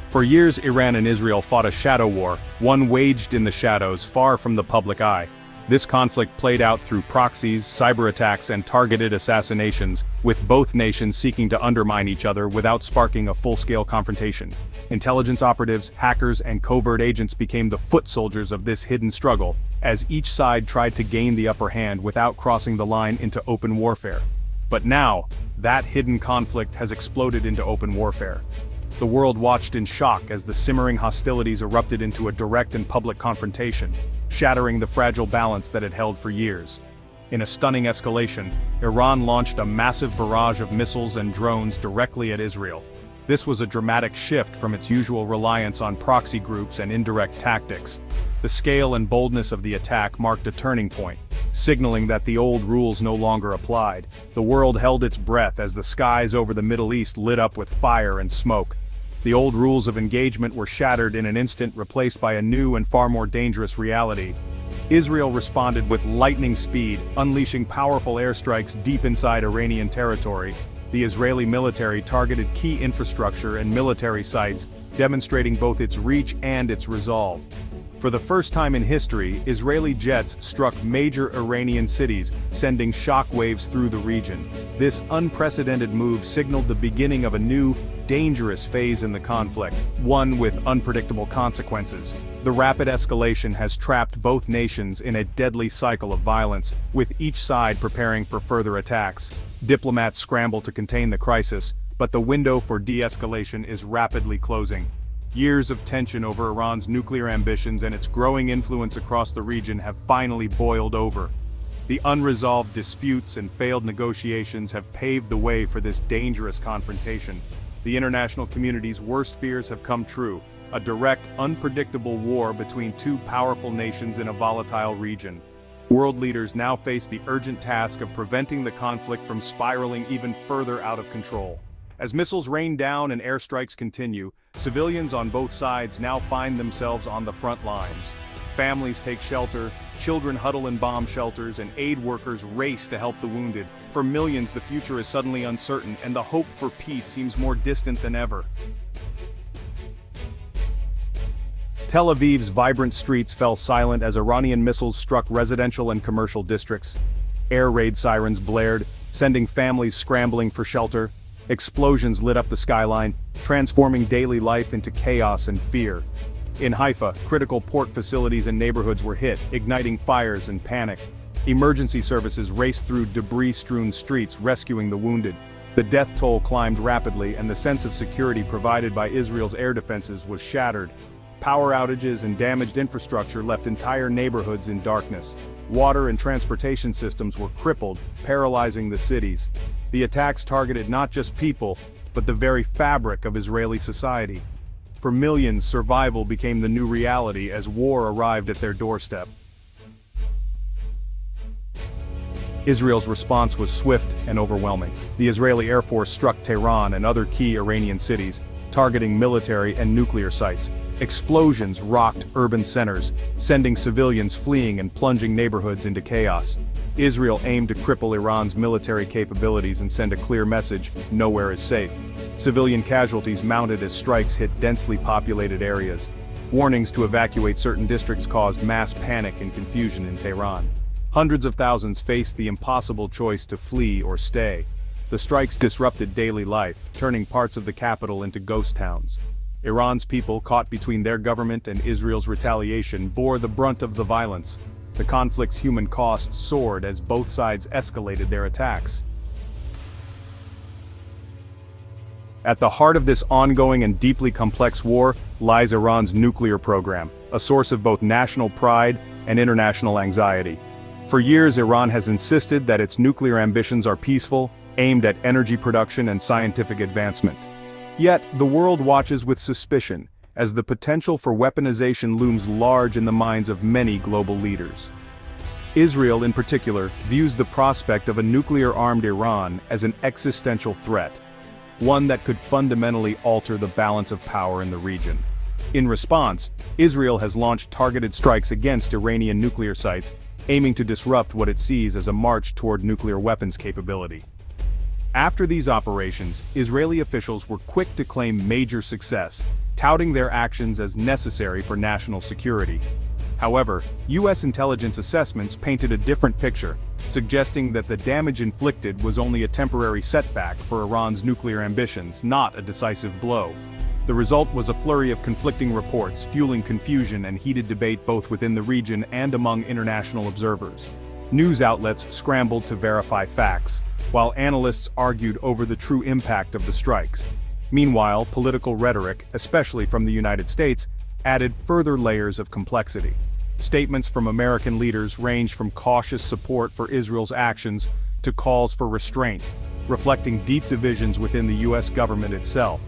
For years, Iran and Israel fought a shadow war, one waged in the shadows, far from the public eye. This conflict played out through proxies, cyber attacks, and targeted assassinations, with both nations seeking to undermine each other without sparking a full-scale confrontation. Intelligence operatives, hackers, and covert agents became the foot soldiers of this hidden struggle, as each side tried to gain the upper hand without crossing the line into open warfare. But now, that hidden conflict has exploded into open warfare. The world watched in shock as the simmering hostilities erupted into a direct and public confrontation, shattering the fragile balance that had held for years. In a stunning escalation, Iran launched a massive barrage of missiles and drones directly at Israel. This was a dramatic shift from its usual reliance on proxy groups and indirect tactics. The scale and boldness of the attack marked a turning point, signaling that the old rules no longer applied. The world held its breath as the skies over the Middle East lit up with fire and smoke. The old rules of engagement were shattered in an instant, replaced by a new and far more dangerous reality. Israel responded with lightning speed, unleashing powerful airstrikes deep inside Iranian territory. The Israeli military targeted key infrastructure and military sites, demonstrating both its reach and its resolve. For the first time in history, Israeli jets struck major Iranian cities, sending shockwaves through the region. This unprecedented move signaled the beginning of a new, dangerous phase in the conflict, one with unpredictable consequences. The rapid escalation has trapped both nations in a deadly cycle of violence, with each side preparing for further attacks. Diplomats scramble to contain the crisis, but the window for de-escalation is rapidly closing. Years of tension over Iran's nuclear ambitions and its growing influence across the region have finally boiled over. The unresolved disputes and failed negotiations have paved the way for this dangerous confrontation. The international community's worst fears have come true, a direct, unpredictable war between two powerful nations in a volatile region. World leaders now face the urgent task of preventing the conflict from spiraling even further out of control. As missiles rain down and airstrikes continue, civilians on both sides now find themselves on the front lines. Families take shelter, children huddle in bomb shelters, and aid workers race to help the wounded. For millions, the future is suddenly uncertain, and the hope for peace seems more distant than ever. Tel Aviv's vibrant streets fell silent as Iranian missiles struck residential and commercial districts. Air raid sirens blared, sending families scrambling for shelter. Explosions lit up the skyline, transforming daily life into chaos and fear. In Haifa, critical port facilities and neighborhoods were hit, igniting fires and panic. Emergency services raced through debris-strewn streets, rescuing the wounded. The death toll climbed rapidly, and the sense of security provided by Israel's air defenses was shattered. Power outages and damaged infrastructure left entire neighborhoods in darkness. Water and transportation systems were crippled, paralyzing the cities. The attacks targeted not just people, but the very fabric of Israeli society. For millions, survival became the new reality as war arrived at their doorstep. Israel's response was swift and overwhelming. The Israeli Air Force struck Tehran and other key Iranian cities, targeting military and nuclear sites. Explosions rocked urban centers, sending civilians fleeing and plunging neighborhoods into chaos. Israel aimed to cripple Iran's military capabilities and send a clear message: nowhere is safe. Civilian casualties mounted as strikes hit densely populated areas. Warnings to evacuate certain districts caused mass panic and confusion in Tehran. Hundreds of thousands faced the impossible choice to flee or stay. The strikes disrupted daily life, turning parts of the capital into ghost towns. Iran's people, caught between their government and Israel's retaliation, bore the brunt of the violence. The conflict's human cost soared as both sides escalated their attacks. At the heart of this ongoing and deeply complex war lies Iran's nuclear program, a source of both national pride and international anxiety. For years, Iran has insisted that its nuclear ambitions are peaceful, aimed at energy production and scientific advancement. Yet, the world watches with suspicion, as the potential for weaponization looms large in the minds of many global leaders. Israel, in particular, views the prospect of a nuclear-armed Iran as an existential threat, one that could fundamentally alter the balance of power in the region. In response, Israel has launched targeted strikes against Iranian nuclear sites, aiming to disrupt what it sees as a march toward nuclear weapons capability. After these operations, Israeli officials were quick to claim major success, touting their actions as necessary for national security. However, U.S. intelligence assessments painted a different picture, suggesting that the damage inflicted was only a temporary setback for Iran's nuclear ambitions, not a decisive blow. The result was a flurry of conflicting reports, fueling confusion and heated debate both within the region and among international observers. News outlets scrambled to verify facts, while analysts argued over the true impact of the strikes. Meanwhile, political rhetoric, especially from the United States, added further layers of complexity. Statements from American leaders ranged from cautious support for Israel's actions to calls for restraint, reflecting deep divisions within the U.S. government itself.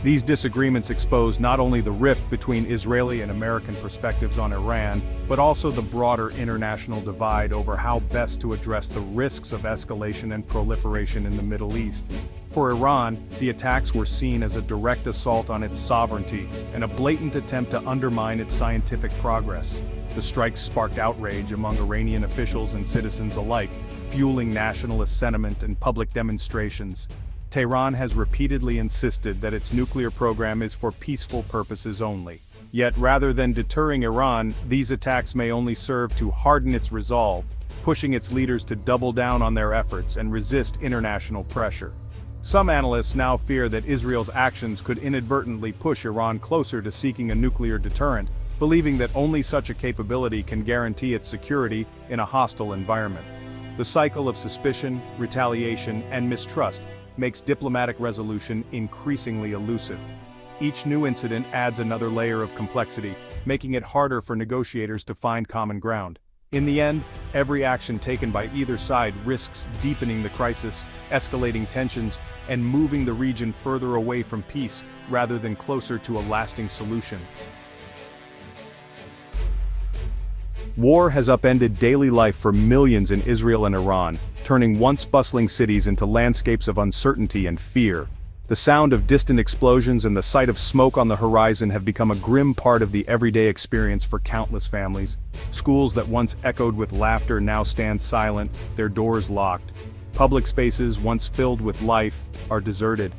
These disagreements exposed not only the rift between Israeli and American perspectives on Iran, but also the broader international divide over how best to address the risks of escalation and proliferation in the Middle East. For Iran, the attacks were seen as a direct assault on its sovereignty and a blatant attempt to undermine its scientific progress. The strikes sparked outrage among Iranian officials and citizens alike, fueling nationalist sentiment and public demonstrations. Tehran has repeatedly insisted that its nuclear program is for peaceful purposes only. Yet rather than deterring Iran, these attacks may only serve to harden its resolve, pushing its leaders to double down on their efforts and resist international pressure. Some analysts now fear that Israel's actions could inadvertently push Iran closer to seeking a nuclear deterrent, believing that only such a capability can guarantee its security in a hostile environment. The cycle of suspicion, retaliation, and mistrust makes diplomatic resolution increasingly elusive. Each new incident adds another layer of complexity, making it harder for negotiators to find common ground. In the end, every action taken by either side risks deepening the crisis, escalating tensions, and moving the region further away from peace rather than closer to a lasting solution. War has upended daily life for millions in Israel and Iran, turning once bustling cities into landscapes of uncertainty and fear. The sound of distant explosions and the sight of smoke on the horizon have become a grim part of the everyday experience for countless families. Schools that once echoed with laughter now stand silent, their doors locked. Public spaces once filled with life are deserted.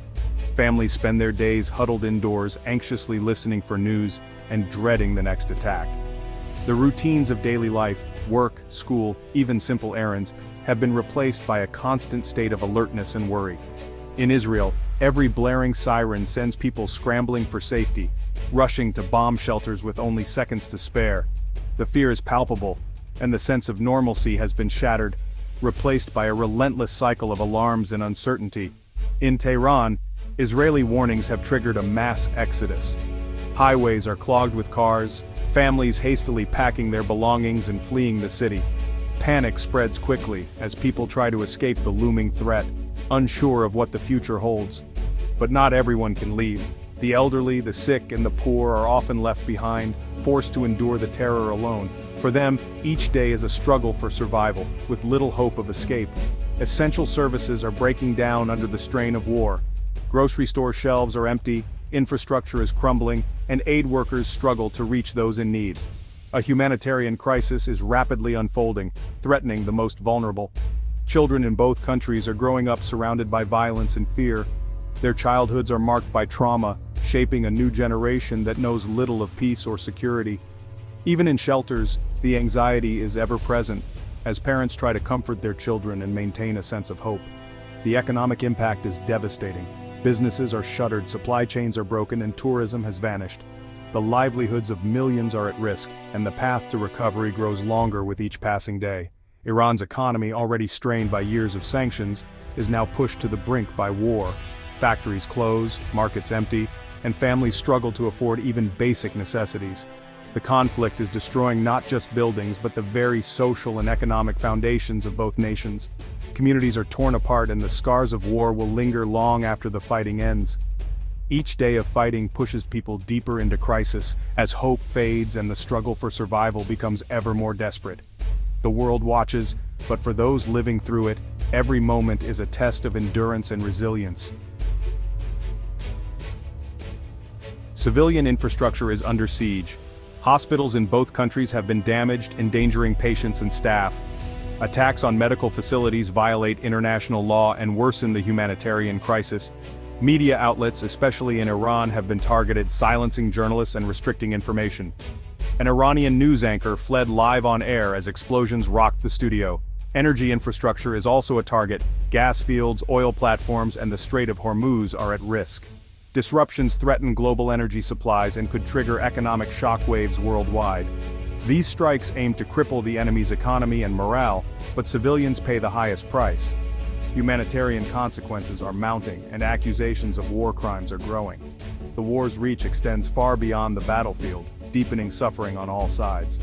Families spend their days huddled indoors, anxiously listening for news and dreading the next attack. The routines of daily life, work, school, even simple errands, have been replaced by a constant state of alertness and worry. In Israel, every blaring siren sends people scrambling for safety, rushing to bomb shelters with only seconds to spare. The fear is palpable, and the sense of normalcy has been shattered, replaced by a relentless cycle of alarms and uncertainty. In Tehran, Israeli warnings have triggered a mass exodus. Highways are clogged with cars, families hastily packing their belongings and fleeing the city. Panic spreads quickly as people try to escape the looming threat, unsure of what the future holds. But not everyone can leave. The elderly, the sick, and the poor are often left behind, forced to endure the terror alone. For them, each day is a struggle for survival, with little hope of escape. Essential services are breaking down under the strain of war. Grocery store shelves are empty, infrastructure is crumbling, and aid workers struggle to reach those in need. A humanitarian crisis is rapidly unfolding, threatening the most vulnerable. Children in both countries are growing up surrounded by violence and fear. Their childhoods are marked by trauma, shaping a new generation that knows little of peace or security. Even in shelters, the anxiety is ever present, as parents try to comfort their children and maintain a sense of hope. The economic impact is devastating. Businesses are shuttered, supply chains are broken, and tourism has vanished. The livelihoods of millions are at risk, and the path to recovery grows longer with each passing day. Iran's economy, already strained by years of sanctions, is now pushed to the brink by war. Factories close, markets empty, and families struggle to afford even basic necessities. The conflict is destroying not just buildings but the very social and economic foundations of both nations. Communities are torn apart and the scars of war will linger long after the fighting ends. Each day of fighting pushes people deeper into crisis as hope fades and the struggle for survival becomes ever more desperate. The world watches, but for those living through it, every moment is a test of endurance and resilience. Civilian infrastructure is under siege. Hospitals in both countries have been damaged, endangering patients and staff. Attacks on medical facilities violate international law and worsen the humanitarian crisis. Media outlets, especially in Iran, have been targeted, silencing journalists and restricting information. An Iranian news anchor fled live on air as explosions rocked the studio. Energy infrastructure is also a target. Gas fields, oil platforms, and the Strait of Hormuz are at risk. Disruptions threaten global energy supplies and could trigger economic shockwaves worldwide. These strikes aim to cripple the enemy's economy and morale, but civilians pay the highest price. Humanitarian consequences are mounting, and accusations of war crimes are growing. The war's reach extends far beyond the battlefield, deepening suffering on all sides.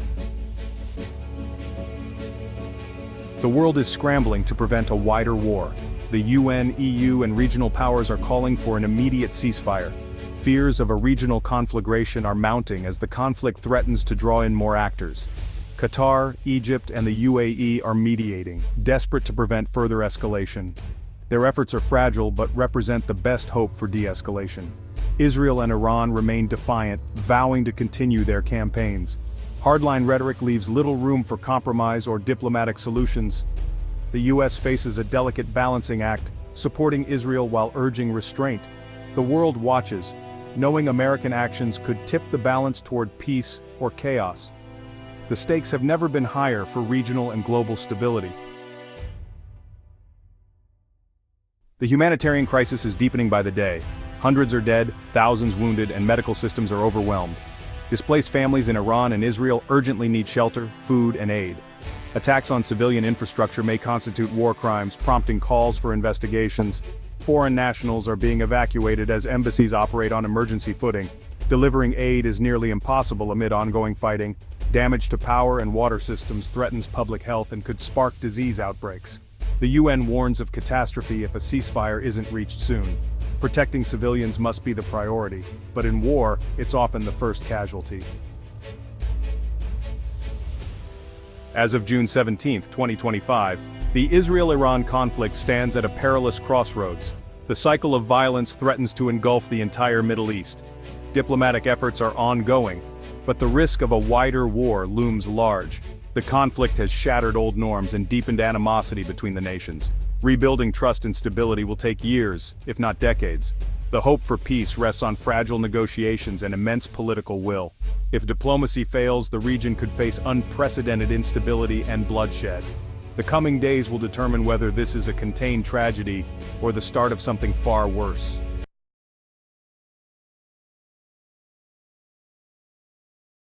The world is scrambling to prevent a wider war. The UN, EU, and regional powers are calling for an immediate ceasefire. Fears of a regional conflagration are mounting as the conflict threatens to draw in more actors. Qatar, Egypt, and the UAE are mediating, desperate to prevent further escalation. Their efforts are fragile but represent the best hope for de-escalation. Israel and Iran remain defiant, vowing to continue their campaigns. Hardline rhetoric leaves little room for compromise or diplomatic solutions. The US faces a delicate balancing act, supporting Israel while urging restraint. The world watches, knowing American actions could tip the balance toward peace or chaos. The stakes have never been higher for regional and global stability. The humanitarian crisis is deepening by the day. Hundreds are dead, thousands wounded, and medical systems are overwhelmed. Displaced families in Iran and Israel urgently need shelter, food, and aid. Attacks on civilian infrastructure may constitute war crimes, prompting calls for investigations. Foreign nationals are being evacuated as embassies operate on emergency footing. Delivering aid is nearly impossible amid ongoing fighting. Damage to power and water systems threatens public health and could spark disease outbreaks. The UN warns of catastrophe if a ceasefire isn't reached soon. Protecting civilians must be the priority, but in war, it's often the first casualty. As of June 17, 2025, the Israel-Iran conflict stands at a perilous crossroads. The cycle of violence threatens to engulf the entire Middle East. Diplomatic efforts are ongoing, but the risk of a wider war looms large. The conflict has shattered old norms and deepened animosity between the nations. Rebuilding trust and stability will take years, if not decades. The hope for peace rests on fragile negotiations and immense political will. If diplomacy fails, the region could face unprecedented instability and bloodshed. The coming days will determine whether this is a contained tragedy or the start of something far worse.